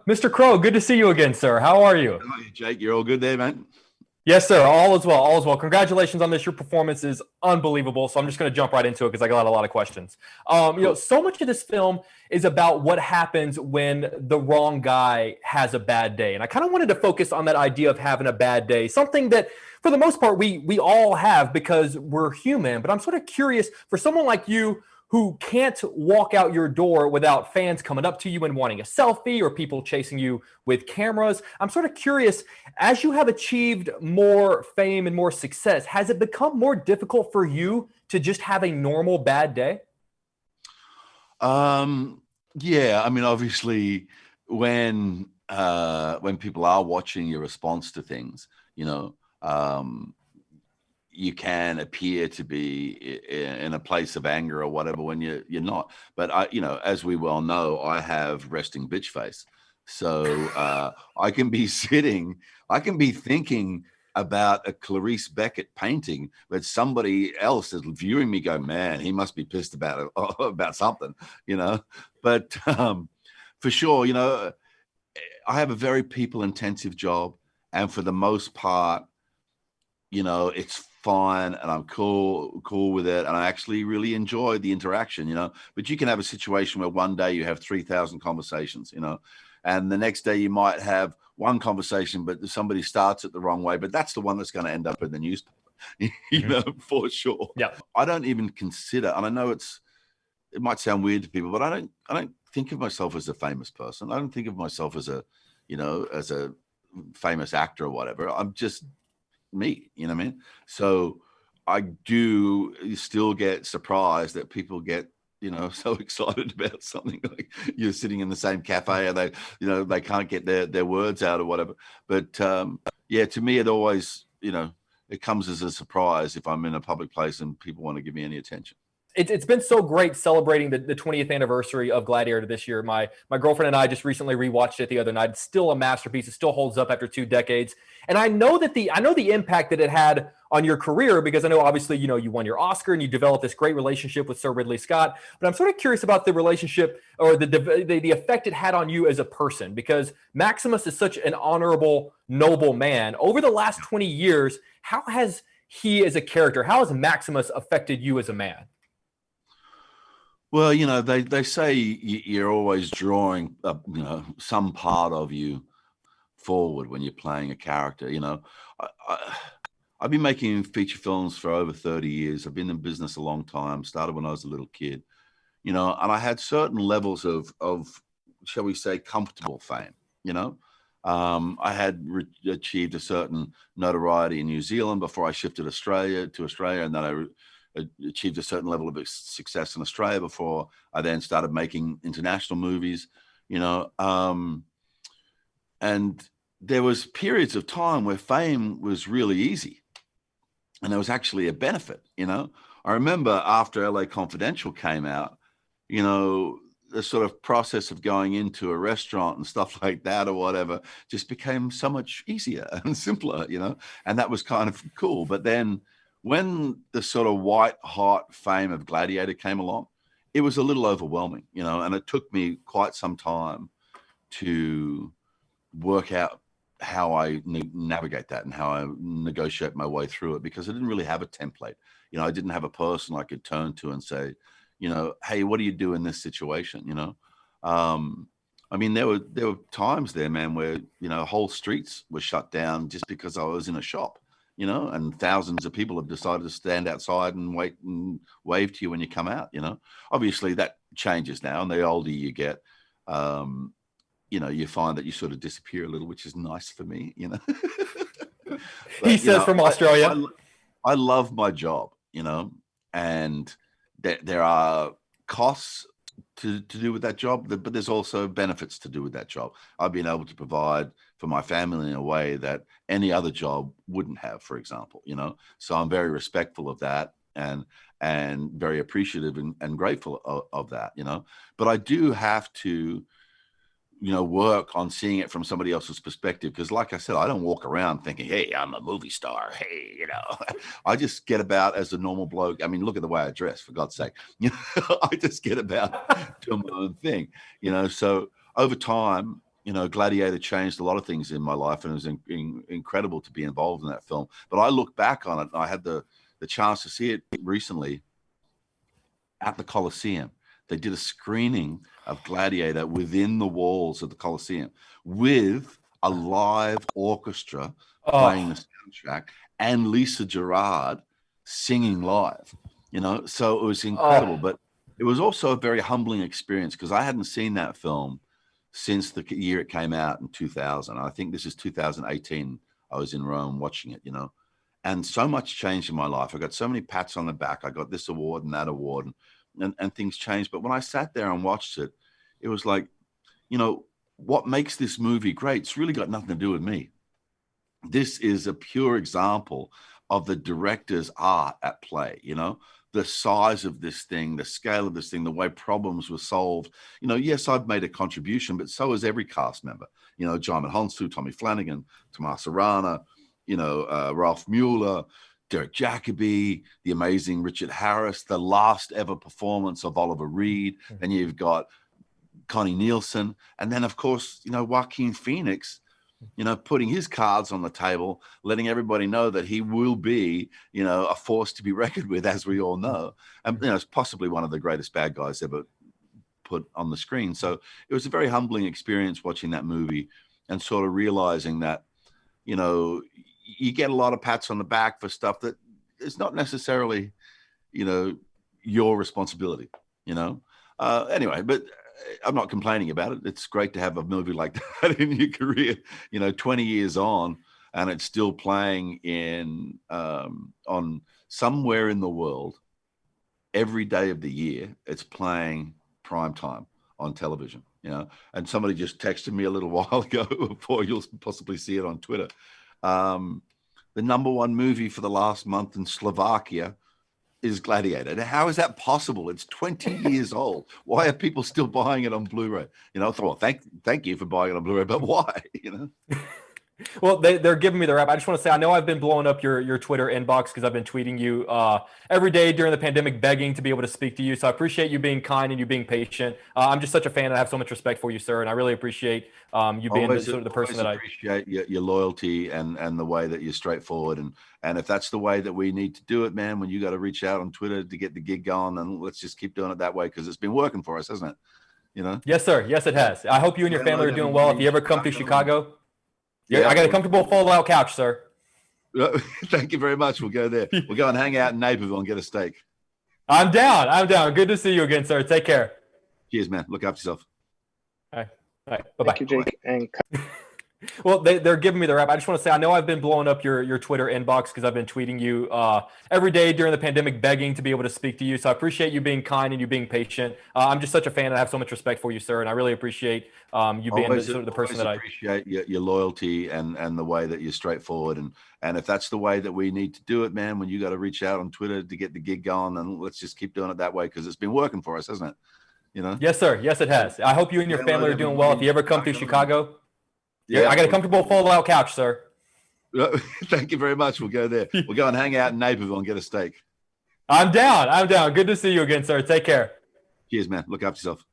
Mr. Crowe, good to see you again, sir. How are you? Hey, Jake, you're all good there, man? Yes, sir. All is well. All is well. Congratulations on this. Your performance is unbelievable. So I'm just going to jump right into it because I got a lot of questions. Cool. So much of this film is about what happens when the wrong guy has a bad day, and I kind of wanted to focus on that idea of having a bad day, something that, for the most part, we all have because we're human. But I'm sort of curious for someone like you who can't walk out your door without fans coming up to you and wanting a selfie or people chasing you with cameras. I'm sort of curious, as you have achieved more fame and more success, has it become more difficult for you to just have a normal bad day? Yeah, I mean, obviously, when people are watching your response to things, you know, you can appear to be in a place of anger or whatever when you're not. But as we well know, I have resting bitch face, so I can be I can be thinking about a Clarice Beckett painting, but somebody else is viewing me go, man, he must be pissed about it, about something, you know. But for sure, I have a very people intensive job, and for the most part, it's fine and I'm cool with it. And I actually really enjoy the interaction, but you can have a situation where one day you have 3,000 conversations, and the next day you might have one conversation, but somebody starts it the wrong way, but that's the one that's going to end up in the newspaper, for sure. Yeah. I don't even consider, and I know it might sound weird to people, but I don't think of myself as a famous person. I don't think of myself as as a famous actor or whatever. I'm just me, you know what I mean? So I do still get surprised that people get, so excited about something, like you're sitting in the same cafe and they can't get their words out or whatever. But yeah, to me, it always, it comes as a surprise if I'm in a public place and people want to give me any attention. It's been so great celebrating the 20th anniversary of Gladiator this year. My girlfriend and I just recently rewatched it the other night. It's still a masterpiece. It still holds up after 2 decades. And I know the impact that it had on your career, because I know obviously you won your Oscar and you developed this great relationship with Sir Ridley Scott. But I'm sort of curious about the relationship or the effect it had on you as a person, because Maximus is such an honorable, noble man. Over the last 20 years, how has he as a character, how has Maximus affected you as a man? Well, they say you're always drawing some part of you forward when you're playing a character. I've been making feature films for over 30 years. I've been in business a long time, started when I was a little kid, and I had certain levels of shall we say, comfortable fame. I had achieved a certain notoriety in New Zealand before I shifted to Australia, and then I achieved a certain level of success in Australia before I then started making international movies, and there was periods of time where fame was really easy and there was actually a benefit. I remember after LA Confidential came out, the sort of process of going into a restaurant and stuff like that or whatever just became so much easier and simpler, and that was kind of cool. But then when the sort of white hot fame of Gladiator came along, it was a little overwhelming, and it took me quite some time to work out how I navigate that and how I negotiate my way through it, because I didn't really have a template. I didn't have a person I could turn to and say, hey, what do you do in this situation? I mean, there were times there, man, where, whole streets were shut down just because I was in a shop, and thousands of people have decided to stand outside and wait and wave to you when you come out. Obviously that changes now, and the older you get, you find that you sort of disappear a little, which is nice for me, But, he says from Australia. I love my job, and there are costs to do with that job, but there's also benefits to do with that job. I've been able to provide for my family in a way that any other job wouldn't have, for example, so I'm very respectful of that and very appreciative and grateful of that, but I do have to work on seeing it from somebody else's perspective. Because like I said, I don't walk around thinking, hey, I'm a movie star. Hey, I just get about as a normal bloke. I mean, look at the way I dress, for God's sake. I just get about doing my own thing, so over time, Gladiator changed a lot of things in my life, and it was incredible to be involved in that film. But I look back on it, and I had the chance to see it recently at the Coliseum. They did a screening of Gladiator within the walls of the Coliseum with a live orchestra playing the soundtrack and Lisa Gerrard singing live, so it was incredible. But it was also a very humbling experience because I hadn't seen that film since the year it came out in 2000. I think this is 2018. I was in Rome watching it, and so much changed in my life. I got so many pats on the back. I got this award and that award, and things changed. But when I sat there and watched it, it was like, what makes this movie great? It's really got nothing to do with me. This is a pure example of the director's art at play, the size of this thing, the scale of this thing, the way problems were solved. Yes, I've made a contribution, but so has every cast member. Jaimin Honsu, Tommy Flanagan, Tomas Arana, Ralph Mueller, Derek Jacobi, the amazing Richard Harris, the last ever performance of Oliver Reed. Then you've got Connie Nielsen. And then, of course, Joaquin Phoenix, putting his cards on the table, letting everybody know that he will be, a force to be reckoned with, as we all know. And, it's possibly one of the greatest bad guys ever put on the screen. So it was a very humbling experience watching that movie and sort of realizing that, you get a lot of pats on the back for stuff that is not necessarily, your responsibility, anyway, but I'm not complaining about it. It's great to have a movie like that in your career, 20 years on, and it's still playing on somewhere in the world every day of the year. It's playing prime time on television, and somebody just texted me a little while ago, before you'll possibly see it on Twitter. The number one movie for the last month in Slovakia is Gladiator. Now, how is that possible? It's 20 years old. Why are people still buying it on Blu-ray? I thought, well, thank you for buying it on Blu-ray, but why? Well, they're giving me the rap. I just want to say, I know I've been blowing up your Twitter inbox because I've been tweeting you every day during the pandemic, begging to be able to speak to you. So I appreciate you being kind and you being patient. I'm just such a fan, and I have so much respect for you, sir. And I really appreciate you being the person that I appreciate your loyalty and the way that you're straightforward. And if that's the way that we need to do it, man, when you got to reach out on Twitter to get the gig going, then let's just keep doing it that way, because it's been working for us, hasn't it? Yes, sir. Yes, it has. I hope you and your family are doing well. If you ever come to Chicago. Yeah, I got a comfortable fold-out couch, sir. Thank you very much. We'll go there. We'll go and hang out in Naperville and get a steak. I'm down. Good to see you again, sir. Take care. Cheers, man. Look after yourself. All right. Bye-bye. Thank you, Jake. And well, they're giving me the rap. I just want to say, I know I've been blowing up your Twitter inbox because I've been tweeting you every day during the pandemic, begging to be able to speak to you. So I appreciate you being kind and you being patient. I'm just such a fan, and I have so much respect for you, sir. And I really appreciate you being the person that I appreciate your loyalty and the way that you're straightforward. And if that's the way that we need to do it, man, when you got to reach out on Twitter to get the gig going, then let's just keep doing it that way, because it's been working for us, hasn't it? Yes, sir. Yes, it has. I hope you and your family are doing well. If you ever come to Chicago. Yeah, I got a comfortable fold-out couch, sir. Thank you very much. We'll go there. We'll go and hang out in Naperville and get a steak. I'm down. Good to see you again, sir. Take care. Cheers, man. Look after yourself.